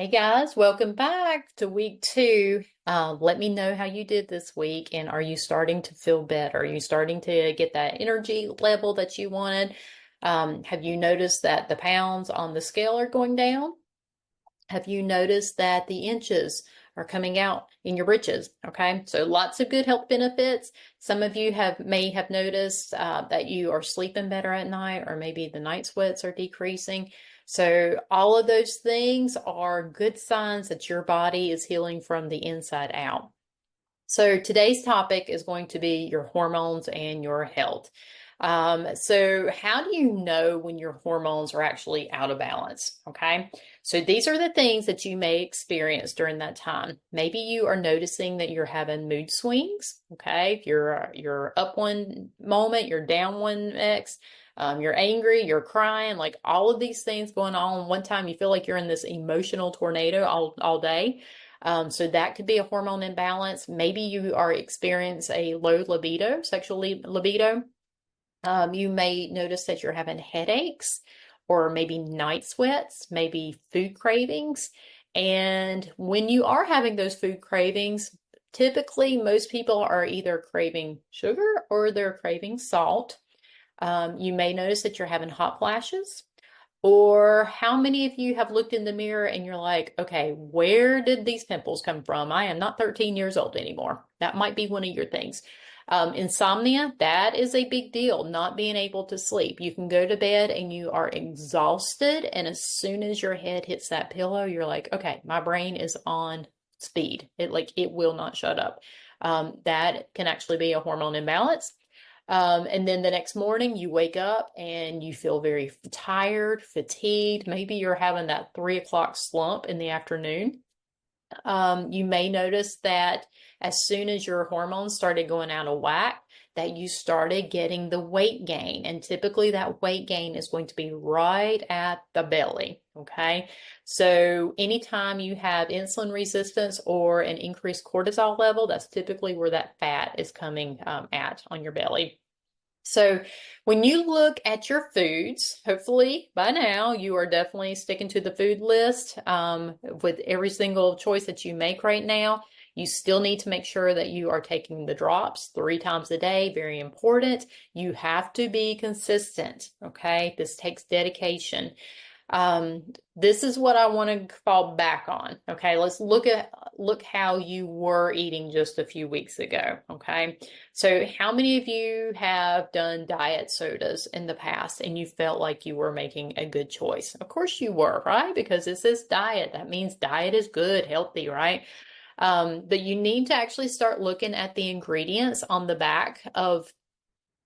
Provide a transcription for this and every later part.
Hey guys, welcome back to week two. Let me know how you did this week, and are you starting to feel better? Are you starting to get that energy level that you wanted? Have you noticed that the pounds on the scale are going down? Have you noticed that the inches are coming out in your britches? Okay, so lots of good health benefits. Some of you may have noticed that you are sleeping better at night, or maybe the night sweats are decreasing. So all of those things are good signs that your body is healing from the inside out. So today's topic is going to be your hormones and your health. So how do you know when your hormones are actually out of balance? Okay. So these are the things that you may experience during that time. Maybe you are noticing that you're having mood swings. Okay. If you're up one moment, you're down one next. You're angry, you're crying, like all of these things going on one time. You feel like you're in this emotional tornado all day. So that could be a hormone imbalance. Maybe you are experiencing a low libido, sexual libido. You may notice that you're having headaches or maybe night sweats, maybe food cravings. And when you are having those food cravings, typically most people are either craving sugar or they're craving salt. You may notice that you're having hot flashes. Or how many of you have looked in the mirror and you're like, okay, where did these pimples come from? I am not 13 years old anymore. That might be one of your things. Insomnia, that is a big deal, not being able to sleep. You can go to bed and you are exhausted. And as soon as your head hits that pillow, you're like, okay, my brain is on speed. It will not shut up. That can actually be a hormone imbalance. And then the next morning you wake up and you feel very tired, fatigued. Maybe you're having that 3 o'clock slump in the afternoon. You may notice that as soon as your hormones started going out of whack, that you started getting the weight gain. And typically that weight gain is going to be right at the belly. Okay. So anytime you have insulin resistance or an increased cortisol level, that's typically where that fat is coming at on your belly. So when you look at your foods, hopefully by now you are definitely sticking to the food list. With every single choice that you make right now, you still need to make sure that you are taking the drops 3 times a day. Very important. You have to be consistent. Okay. This takes dedication. This is what I want to fall back on. Okay, let's look how you were eating just a few weeks ago. Okay, so how many of you have done diet sodas in the past and you felt like you were making a good choice? Of course you were, right? Because it says diet. That means diet is good, healthy, right? But you need to actually start looking at the ingredients on the back of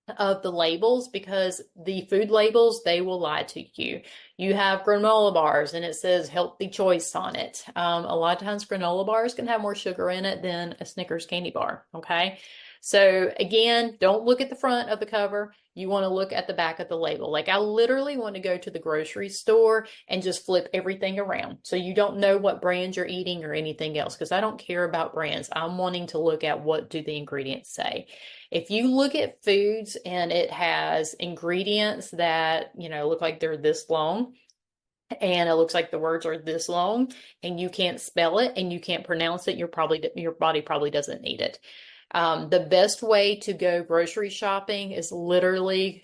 the labels, because the food labels, they will lie to you. You have granola bars and it says healthy choice on it. A lot of times granola bars can have more sugar in it than a Snickers candy bar. Okay. So again, don't look at the front of the cover. You want to look at the back of the label. Like I literally want to go to the grocery store and just flip everything around. So you don't know what brand you're eating or anything else, because I don't care about brands. I'm wanting to look at what do the ingredients say. If you look at foods and it has ingredients that, look like they're this long, and it looks like the words are this long, and you can't spell it and you can't pronounce it, your body probably doesn't need it. The best way to go grocery shopping is literally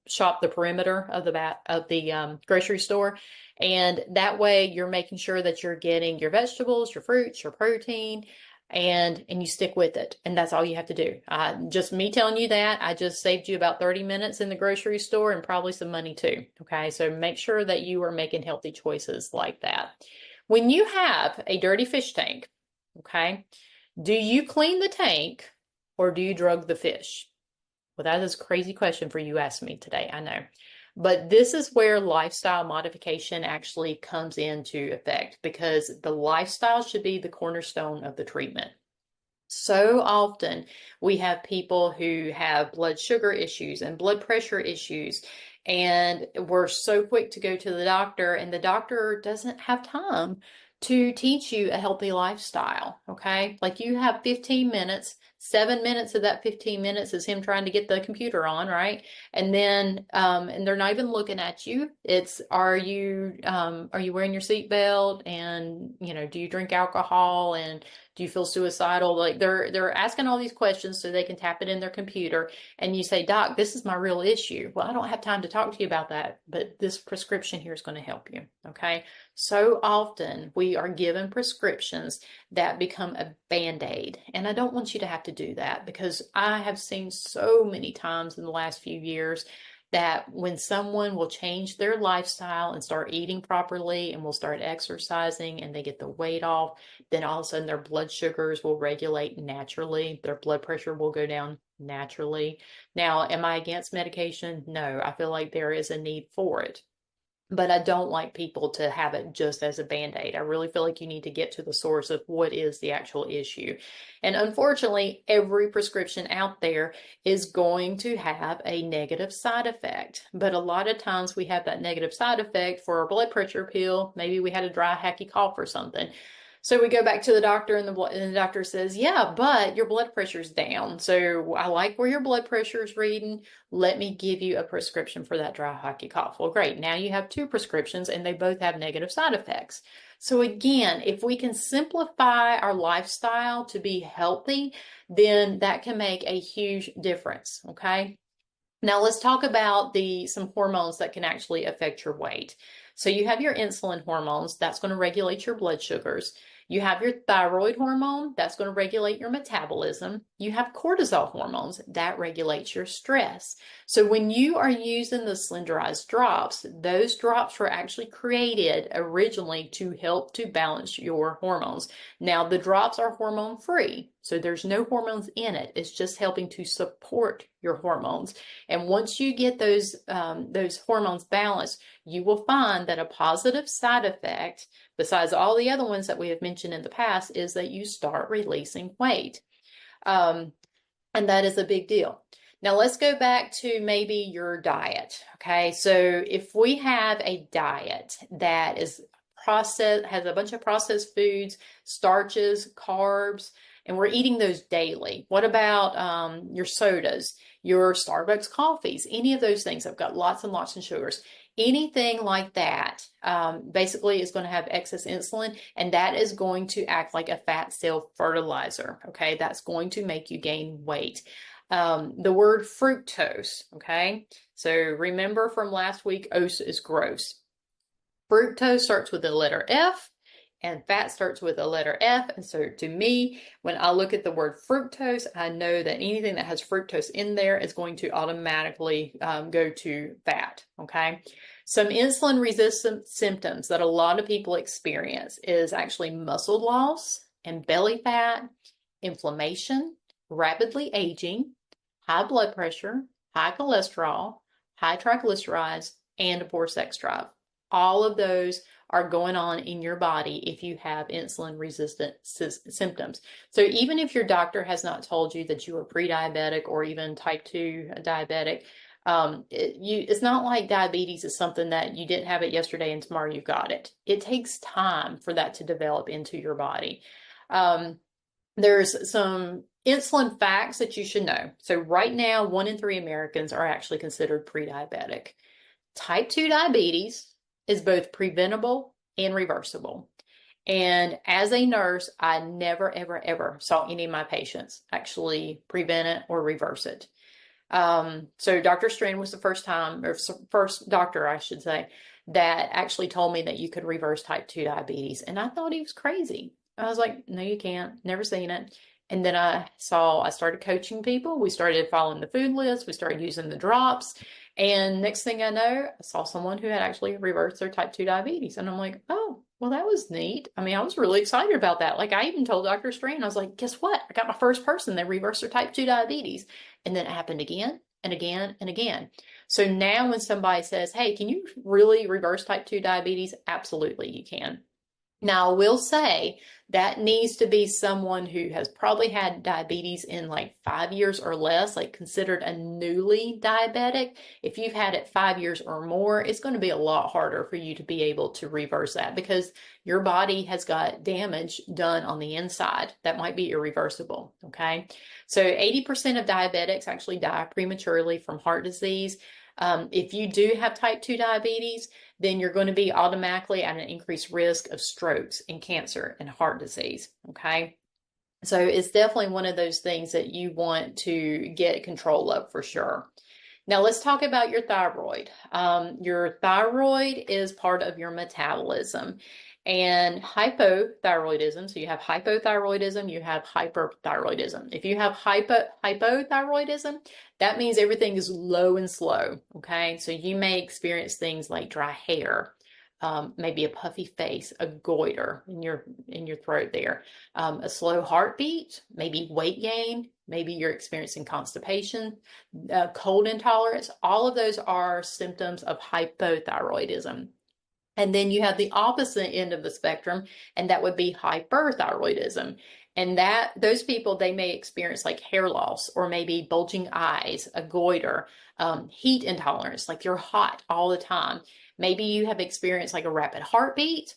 shop the perimeter of the grocery store, and that way you're making sure that you're getting your vegetables, your fruits, your protein, and you stick with it. And that's all you have to do. Just me telling you that, I just saved you about 30 minutes in the grocery store and probably some money too. Okay, so make sure that you are making healthy choices like that. When you have a dirty fish tank, okay, do you clean the tank or do you drug the fish? Well, that is a crazy question for you asking me today, I know. But this is where lifestyle modification actually comes into effect, because the lifestyle should be the cornerstone of the treatment. So often we have people who have blood sugar issues and blood pressure issues, and we're so quick to go to the doctor, and the doctor doesn't have time to teach you a healthy lifestyle. Okay. Like you have 15 minutes 7 minutes of that 15 minutes is him trying to get the computer on, right? And then, and they're not even looking at you. It's, are you wearing your seatbelt? And, do you drink alcohol? And do you feel suicidal? Like they're asking all these questions so they can tap it in their computer. And you say, Doc, this is my real issue. Well, I don't have time to talk to you about that, but this prescription here is going to help you. Okay. So often we are given prescriptions that become a band-aid. And I don't want you to have to do that, because I have seen so many times in the last few years that when someone will change their lifestyle and start eating properly and will start exercising and they get the weight off, then all of a sudden their blood sugars will regulate naturally. Their blood pressure will go down naturally. Now, am I against medication? No, I feel like there is a need for it. But I don't like people to have it just as a band-aid. I really feel like you need to get to the source of what is the actual issue. And unfortunately, every prescription out there is going to have a negative side effect. But a lot of times we have that negative side effect for a blood pressure pill. Maybe we had a dry, hacky cough or something. So we go back to the doctor, and the doctor says, yeah, but your blood pressure's down. So I like where your blood pressure is reading. Let me give you a prescription for that dry, hockey cough. Well, great. Now you have two prescriptions and they both have negative side effects. So again, if we can simplify our lifestyle to be healthy, then that can make a huge difference. Okay. Now let's talk about some hormones that can actually affect your weight. So you have your insulin hormones, that's going to regulate your blood sugars. You have your thyroid hormone, that's going to regulate your metabolism. You have cortisol hormones, that regulates your stress. So when you are using the Slenderized drops, those drops were actually created originally to help to balance your hormones. Now the drops are hormone free, so there's no hormones in it. It's just helping to support your hormones. And once you get those hormones balanced, you will find that a positive side effect, besides all the other ones that we have mentioned in the past, is that you start releasing weight. And that is a big deal. Now let's go back to maybe your diet. Okay, so if we have a diet that is processed, has a bunch of processed foods, starches, carbs, and we're eating those daily. What about your sodas, your Starbucks coffees, any of those things that have got lots and lots of sugars? Anything like that basically is going to have excess insulin, and that is going to act like a fat cell fertilizer. Okay, that's going to make you gain weight. The word fructose. Okay, so remember from last week, ose is gross. Fructose starts with the letter F, and fat starts with a letter F. And so to me, when I look at the word fructose, I know that anything that has fructose in there is going to automatically go to fat. Okay. Some insulin resistant symptoms that a lot of people experience is actually muscle loss and belly fat, inflammation, rapidly aging, high blood pressure, high cholesterol, high triglycerides, and a poor sex drive. All of those are going on in your body if you have insulin resistant symptoms. So even if your doctor has not told you that you are pre-diabetic or even type 2 diabetic, it's not like diabetes is something that you didn't have it yesterday and tomorrow you got it. It takes time for that to develop into your body. There's some insulin facts that you should know. So right now, 1 in 3 Americans are actually considered pre-diabetic. Type 2 diabetes is both preventable and reversible. And as a nurse, I never, ever, ever saw any of my patients actually prevent it or reverse it. So Dr. Strand was the first doctor, I should say, that actually told me that you could reverse type 2 diabetes. And I thought he was crazy. I was like, no, you can't. Never seen it. And then I started coaching people. We started following the food list. We started using the drops. And next thing I know, I saw someone who had actually reversed their type 2 diabetes. And I'm like, oh, well, that was neat. I mean, I was really excited about that. Like I even told Dr. Strand, I was like, guess what? I got my first person that reversed their type 2 diabetes. And then it happened again and again and again. So now when somebody says, hey, can you really reverse type 2 diabetes? Absolutely, you can. Now, I will say that needs to be someone who has probably had diabetes in like 5 years or less, like considered a newly diabetic. If you've had it 5 years or more, it's going to be a lot harder for you to be able to reverse that because your body has got damage done on the inside that might be irreversible. Okay. So 80% of diabetics actually die prematurely from heart disease. If you do have type 2 diabetes, then you're going to be automatically at an increased risk of strokes and cancer and heart disease. Okay. So it's definitely one of those things that you want to get control of for sure. Now let's talk about your thyroid. Your thyroid is part of your metabolism and hypothyroidism. So you have hypothyroidism, you have hyperthyroidism. If you have hypothyroidism, that means everything is low and slow. Okay. So you may experience things like dry hair, maybe a puffy face, a goiter in your throat there, a slow heartbeat, maybe weight gain, maybe you're experiencing constipation, cold intolerance. All of those are symptoms of hypothyroidism. And then you have the opposite end of the spectrum, and that would be hyperthyroidism. And that those people, they may experience like hair loss or maybe bulging eyes, a goiter, heat intolerance, like you're hot all the time. Maybe you have experienced like a rapid heartbeat,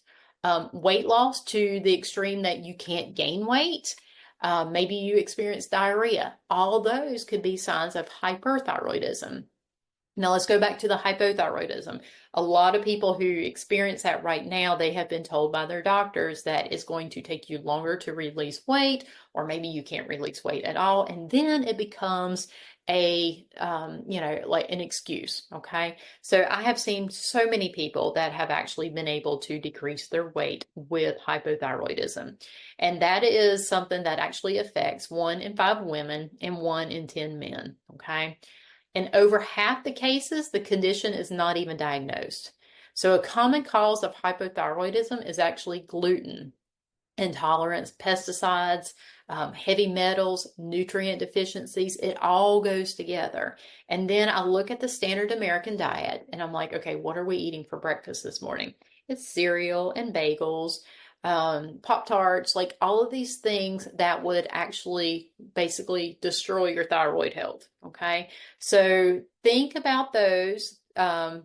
weight loss to the extreme that you can't gain weight. Maybe you experience diarrhea. All those could be signs of hyperthyroidism. Now let's go back to the hypothyroidism. A lot of people who experience that right now, they have been told by their doctors that it's going to take you longer to release weight, or maybe you can't release weight at all. And then it becomes like an excuse. Okay. So I have seen so many people that have actually been able to decrease their weight with hypothyroidism. And that is something that actually affects 1 in 5 women and 1 in 10 men. Okay. In over half the cases, the condition is not even diagnosed. So, a common cause of hypothyroidism is actually gluten intolerance, pesticides, heavy metals, nutrient deficiencies. It all goes together. And then I look at the standard American diet and I'm like, okay, what are we eating for breakfast this morning? It's cereal and bagels, Pop Tarts, like all of these things that would actually basically destroy your thyroid health. Okay. So think about those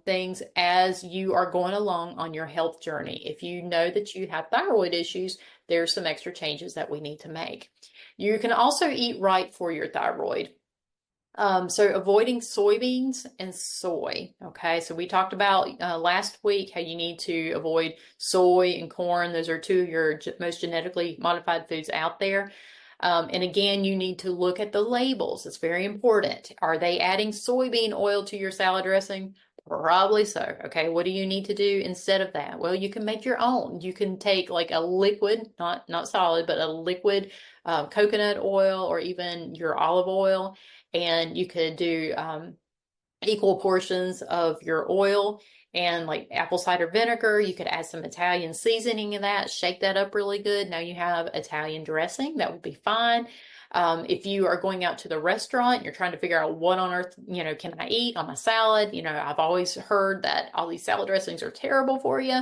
things as you are going along on your health journey. If you know that you have thyroid issues, there's some extra changes that we need to make. You can also eat right for your thyroid. So avoiding soybeans and soy. Okay, so we talked about last week how you need to avoid soy and corn. Those are two of your most genetically modified foods out there. And again, you need to look at the labels. It's very important. Are they adding soybean oil to your salad dressing? Probably so. Okay, what do you need to do instead of that? Well, you can make your own. You can take like a liquid, not solid, but a liquid coconut oil or even your olive oil, and you could do equal portions of your oil and like apple cider vinegar. You could add some Italian seasoning in that, shake that up really good. Now you have Italian dressing. That would be fine. If you are going out to the restaurant, you're trying to figure out what on earth, can I eat on my salad? I've always heard that all these salad dressings are terrible for you.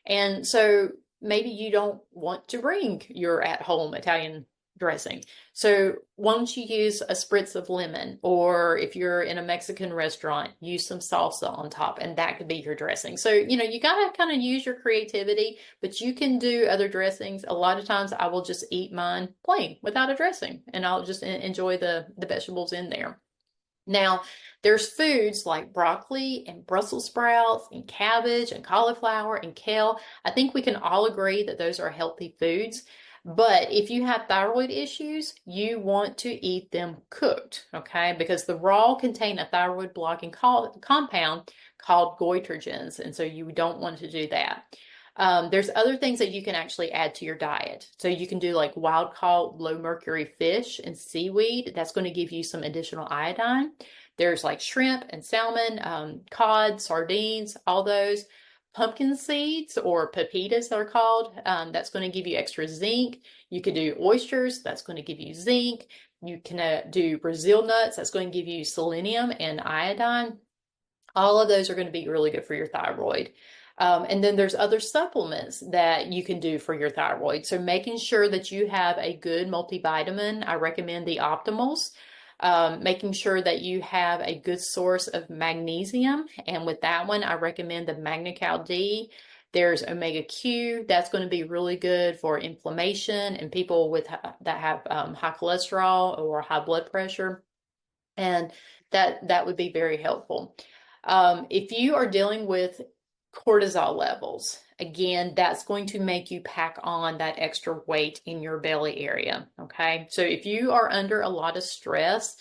And so maybe you don't want to bring your at-home Italian dressing. So why don't you use a spritz of lemon, or if you're in a Mexican restaurant, use some salsa on top, and that could be your dressing. So, you gotta kind of use your creativity, but you can do other dressings. A lot of times I will just eat mine plain without a dressing, and I'll just enjoy the vegetables in there. Now, there's foods like broccoli and Brussels sprouts and cabbage and cauliflower and kale. I think we can all agree that those are healthy foods. But if you have thyroid issues, you want to eat them cooked, okay? Because the raw contain a thyroid blocking compound called goitrogens, and so you don't want to do that. There's other things that you can actually add to your diet. So you can do like wild caught low mercury fish and seaweed. That's going to give you some additional iodine. There's like shrimp and salmon, cod, sardines, all those. Pumpkin seeds or pepitas they're called. That's going to give you extra zinc. You could do oysters. That's going to give you zinc. You can do Brazil nuts. That's going to give you selenium and iodine. All of those are going to be really good for your thyroid. And then there's other supplements that you can do for your thyroid. So making sure that you have a good multivitamin, I recommend the Optimals. Making sure that you have a good source of magnesium. And with that one, I recommend the MagnaCal D. There's Omega Q. That's going to be really good for inflammation and people with that have high cholesterol or high blood pressure. And that would be very helpful. If you are dealing with cortisol levels, again, that's going to make you pack on that extra weight in your belly area. Okay. So if you are under a lot of stress,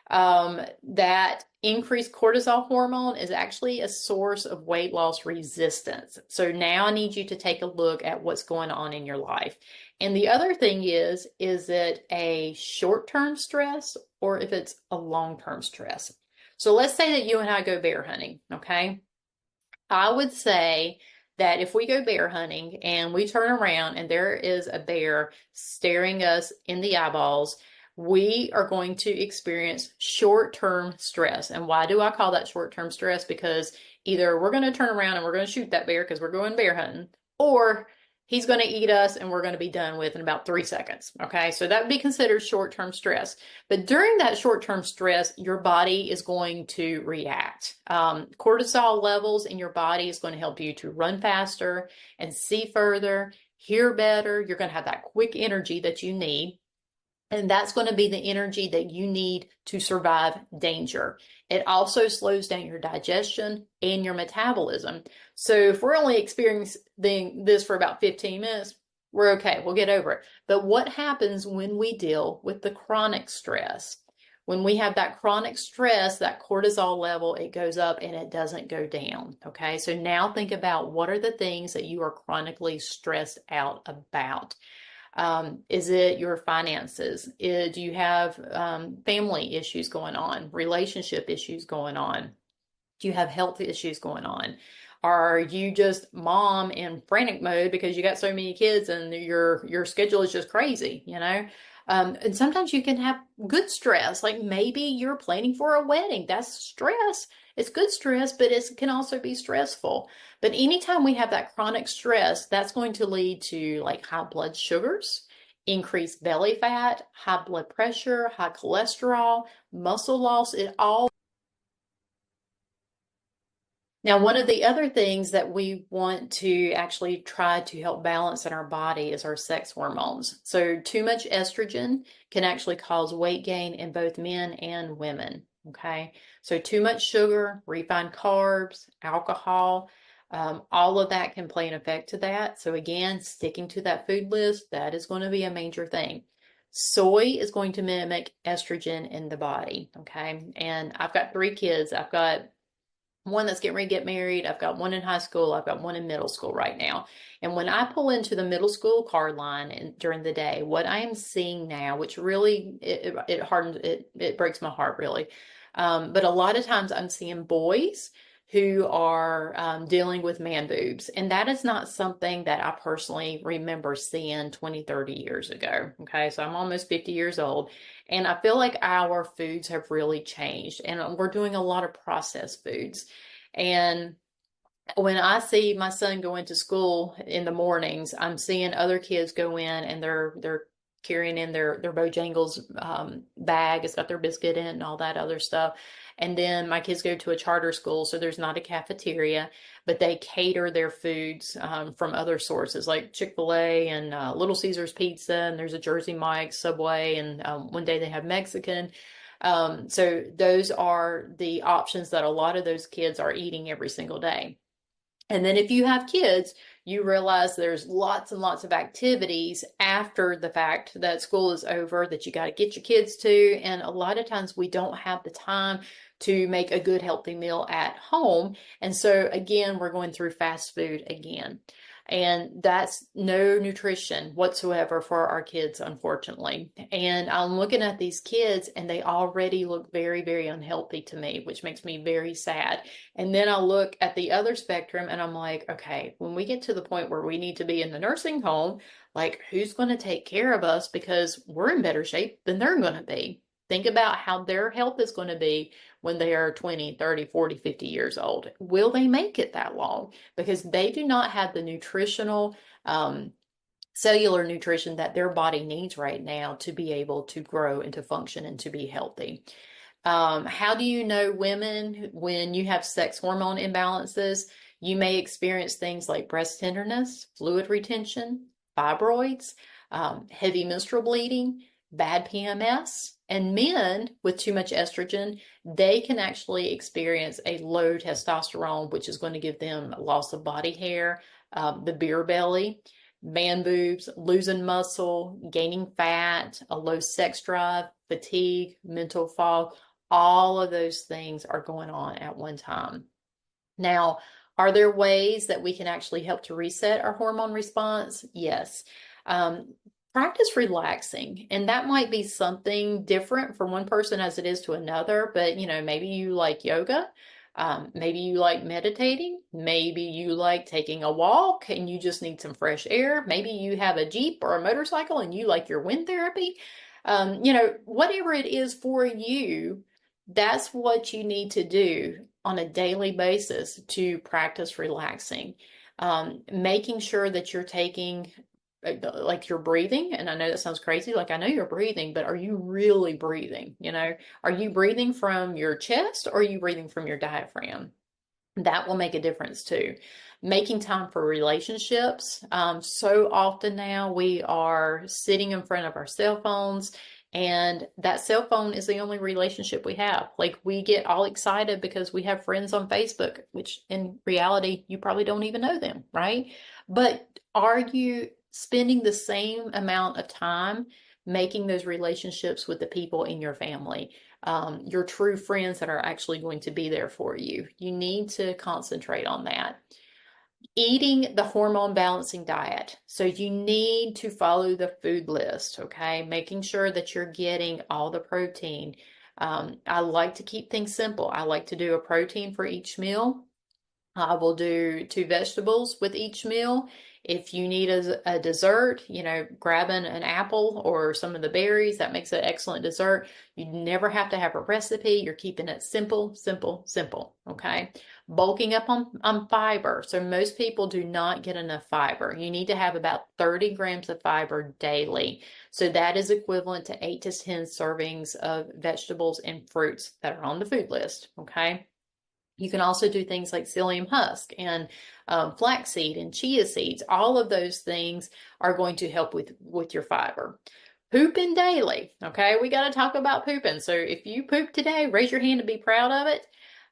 that increased cortisol hormone is actually a source of weight loss resistance. So now I need you to take a look at what's going on in your life. And the other thing is it a short-term stress or if it's a long-term stress? So let's say that you and I go bear hunting, okay? I would say that if we go bear hunting and we turn around and there is a bear staring us in the eyeballs, we are going to experience short-term stress. And why do I call that short-term stress? Because either we're going to turn around and we're going to shoot that bear because we're going bear hunting, or he's going to eat us and we're going to be done with in about 3 seconds. Okay, so that would be considered short-term stress. But during that short-term stress, your body is going to react. Cortisol levels in your body is going to help you to run faster and see further, hear better. You're going to have that quick energy that you need. And that's going to be the energy that you need to survive danger. It also slows down your digestion and your metabolism. So if we're only experiencing this for about 15 minutes, we're okay. We'll get over it. But what happens when we deal with the chronic stress? When we have that chronic stress, that cortisol level, it goes up and it doesn't go down. Okay. So now think about what are the things that you are chronically stressed out about? Is it your finances? Do you have family issues going on, relationship issues going on? Do you have health issues going on? Are you just mom in frantic mode because you got so many kids and your schedule is just crazy, you know? And sometimes you can have good stress, like maybe you're planning for a wedding. That's stress. It's good stress, but it can also be stressful. But anytime we have that chronic stress, that's going to lead to like high blood sugars, increased belly fat, high blood pressure, high cholesterol, muscle loss. It all. Now, one of the other things that we want to actually try to help balance in our body is our sex hormones. So, too much estrogen can actually cause weight gain in both men and women. Okay. So, too much sugar, refined carbs, alcohol, all of that can play an effect to that. So, again, sticking to that food list, that is going to be a major thing. Soy is going to mimic estrogen in the body. Okay. And I've got 3 kids. I've got one that's getting ready to get married. I've got one in high school. I've got one in middle school right now. And when I pull into the middle school car line during the day, what I am seeing now, which really it hardens it breaks my heart really. But a lot of times I'm seeing boys who are dealing with man boobs. And that is not something that I personally remember seeing 20, 30 years ago. Okay, so I'm almost 50 years old. And I feel like our foods have really changed. And we're doing a lot of processed foods. And when I see my son go into school in the mornings, I'm seeing other kids go in and they're carrying in their Bojangles bag. It's got their biscuit in it and all that other stuff. And then my kids go to a charter school, so there's not a cafeteria, but they cater their foods from other sources like Chick-fil-A and Little Caesars Pizza, and there's a Jersey Mike's, Subway, and one day they have Mexican. So those are the options that a lot of those kids are eating every single day. And then if you have kids, you realize there's lots and lots of activities after the fact that school is over that you got to get your kids to. And a lot of times we don't have the time to make a good healthy meal at home. And so again, we're going through fast food again. And that's no nutrition whatsoever for our kids, unfortunately. And I'm looking at these kids and they already look very, very unhealthy to me, which makes me very sad. And then I look at the other spectrum and I'm like, okay, when we get to the point where we need to be in the nursing home, like who's going to take care of us because we're in better shape than they're going to be? Think about how their health is going to be when they are 20, 30, 40, 50 years old? Will they make it that long? Because they do not have the nutritional, cellular nutrition that their body needs right now to be able to grow and to function and to be healthy. How do you know women when you have sex hormone imbalances? You may experience things like breast tenderness, fluid retention, fibroids, heavy menstrual bleeding, bad PMS. And men with too much estrogen, they can actually experience a low testosterone, which is going to give them loss of body hair, the beer belly, man boobs, losing muscle, gaining fat, a low sex drive, fatigue, mental fog. All of those things are going on at one time. Now, are there ways that we can actually help to reset our hormone response? Yes. Practice relaxing, and that might be something different for one person as it is to another, but maybe you like yoga. Maybe you like meditating. Maybe you like taking a walk and you just need some fresh air. Maybe you have a Jeep or a motorcycle and you like your wind therapy. Whatever it is for you, that's what you need to do on a daily basis to practice relaxing. Making sure that you're taking, like, you're breathing. And I know that sounds crazy. Like, I know you're breathing, but are you really breathing? Are you breathing from your chest or are you breathing from your diaphragm? That will make a difference too. Making time for relationships. So often now we are sitting in front of our cell phones, and that cell phone is the only relationship we have. Like, we get all excited because we have friends on Facebook, which in reality, you probably don't even know them, right? But are you spending the same amount of time making those relationships with the people in your family? Your true friends that are actually going to be there for you. You need to concentrate on that. Eating the hormone balancing diet. So you need to follow the food list, okay? Making sure that you're getting all the protein. I like to keep things simple. I like to do a protein for each meal. I will do 2 vegetables with each meal. If you need a dessert, grabbing an apple or some of the berries, that makes an excellent dessert. You never have to have a recipe. You're keeping it simple, simple, simple. Okay. Bulking up on fiber. So most people do not get enough fiber. You need to have about 30 grams of fiber daily. So that is equivalent to 8 to 10 servings of vegetables and fruits that are on the food list. Okay. You can also do things like psyllium husk and flaxseed and chia seeds. All of those things are going to help with your fiber. Pooping daily. Okay, we got to talk about pooping. So if you poop today, raise your hand and be proud of it.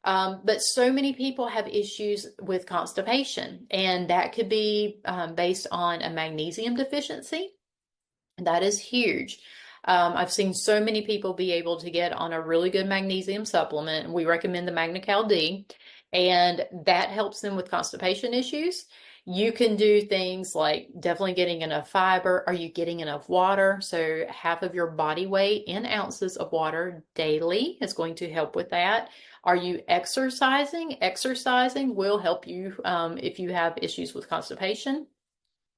But so many people have issues with constipation, and that could be based on a magnesium deficiency. That is huge. I've seen so many people be able to get on a really good magnesium supplement. We recommend the Magna-Cal D, and that helps them with constipation issues. You can do things like definitely getting enough fiber. Are you getting enough water? So half of your body weight in ounces of water daily is going to help with that. Are you exercising? Exercising will help you if you have issues with constipation.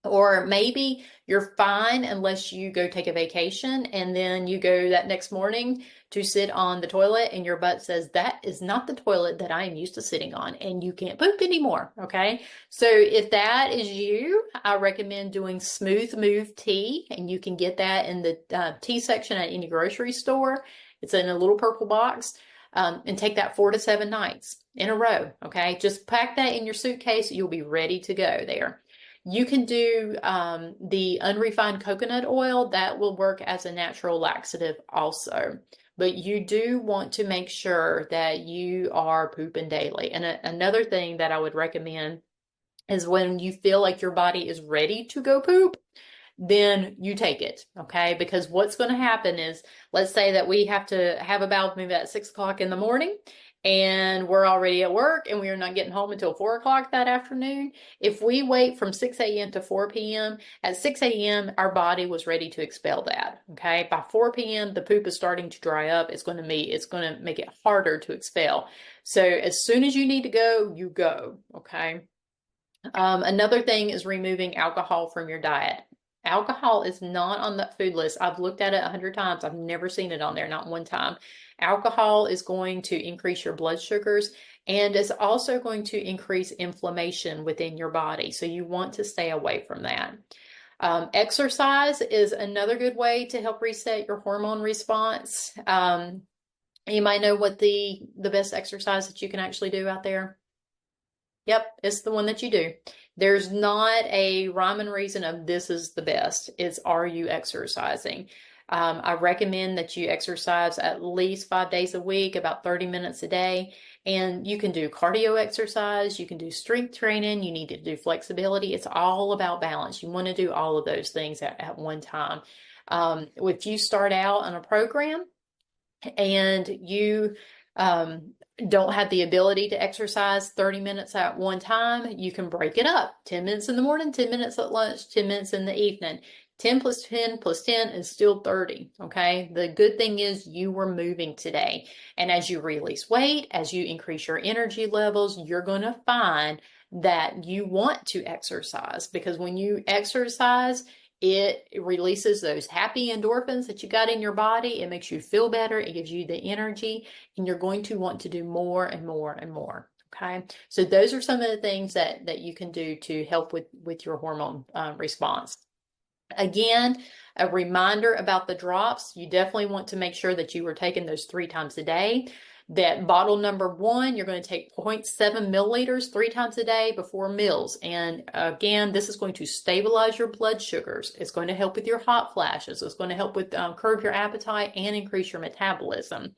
Or maybe you're fine unless you go take a vacation and then you go that next morning to sit on the toilet and your butt says, that is not the toilet that I am used to sitting on, and you can't poop anymore. Okay. So if that is you, I recommend doing Smooth Move tea, and you can get that in the tea section at any grocery store. It's in a little purple box. And take that 4 to 7 nights in a row. Okay. Just pack that in your suitcase. You'll be ready to go there. You can do the unrefined coconut oil. That will work as a natural laxative also. But you do want to make sure that you are pooping daily. And another thing that I would recommend is when you feel like your body is ready to go poop, then you take it, okay? Because what's going to happen is, let's say that we have to have a bowel movement at 6 o'clock in the morning, and we're already at work and we are not getting home until 4 o'clock that afternoon. If we wait from 6 a.m. to 4 p.m., at 6 a.m., our body was ready to expel that, okay? By 4 p.m., the poop is starting to dry up. It's going to make it harder to expel. So as soon as you need to go, you go, okay? Another thing is removing alcohol from your diet. Alcohol is not on that food list. I've looked at it 100 times. I've never seen it on there, not one time. Alcohol is going to increase your blood sugars and is also going to increase inflammation within your body. So you want to stay away from that. Exercise is another good way to help reset your hormone response. You might know what the best exercise that you can actually do out there. Yep, it's the one that you do. There's not a rhyme and reason of this is the best. It's are you exercising? I recommend that you exercise at least 5 days a week, about 30 minutes a day. And you can do cardio exercise, you can do strength training, you need to do flexibility. It's all about balance. You want to do all of those things at one time. If you start out on a program and you don't have the ability to exercise 30 minutes at one time, you can break it up. 10 minutes in the morning, 10 minutes at lunch, 10 minutes in the evening. 10 plus 10 plus 10 is still 30. Okay. The good thing is you were moving today. And as you release weight, as you increase your energy levels, you're going to find that you want to exercise, because when you exercise, it releases those happy endorphins that you got in your body. It makes you feel better. It gives you the energy, and you're going to want to do more and more and more. Okay. So those are some of the things that you can do to help with your hormone response. Again, a reminder about the drops. You definitely want to make sure that you are taking those 3 times a day. That bottle number 1, you're going to take 0.7 milliliters 3 times a day before meals. And again, this is going to stabilize your blood sugars. It's going to help with your hot flashes. It's going to help with curb your appetite and increase your metabolism.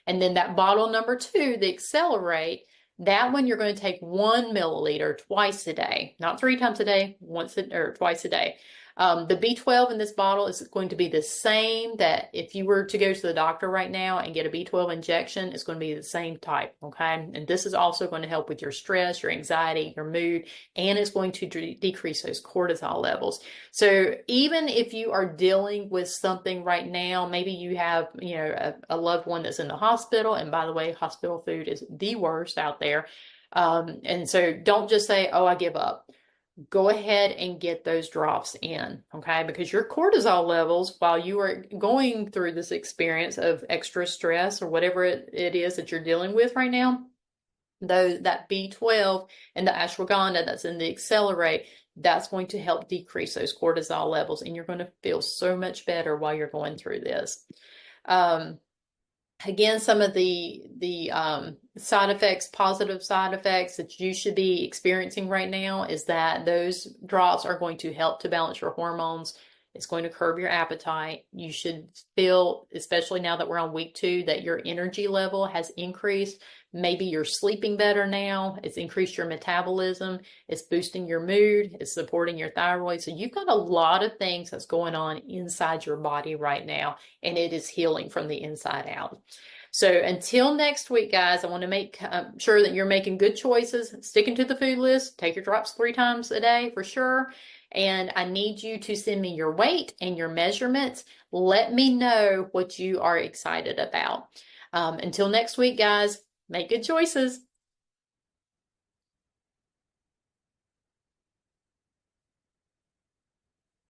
And then that bottle number 2, the Accelerate, that one you're going to take 1 milliliter twice a day, not 3 times a day, or twice a day. The B12 in this bottle is going to be the same that if you were to go to the doctor right now and get a B12 injection, it's going to be the same type, okay? And this is also going to help with your stress, your anxiety, your mood, and it's going to decrease those cortisol levels. So even if you are dealing with something right now, maybe you have, a loved one that's in the hospital, and by the way, hospital food is the worst out there. And so don't just say, oh, I give up. Go ahead and get those drops in, okay? Because your cortisol levels, while you are going through this experience of extra stress or whatever it is that you're dealing with right now, that B12 and the ashwagandha that's in the Accelerate, that's going to help decrease those cortisol levels, and you're going to feel so much better while you're going through this. Again, some of the side effects, positive side effects that you should be experiencing right now is that those drops are going to help to balance your hormones. It's going to curb your appetite. You should feel, especially now that we're on week 2, that your energy level has increased. Maybe you're sleeping better now. It's increased your metabolism. It's boosting your mood. It's supporting your thyroid. So you've got a lot of things that's going on inside your body right now, and it is healing from the inside out. So until next week, guys, I want to make sure that you're making good choices, sticking to the food list. Take your drops 3 times a day for sure. And I need you to send me your weight and your measurements. Let me know what you are excited about. Until next week, guys, make good choices.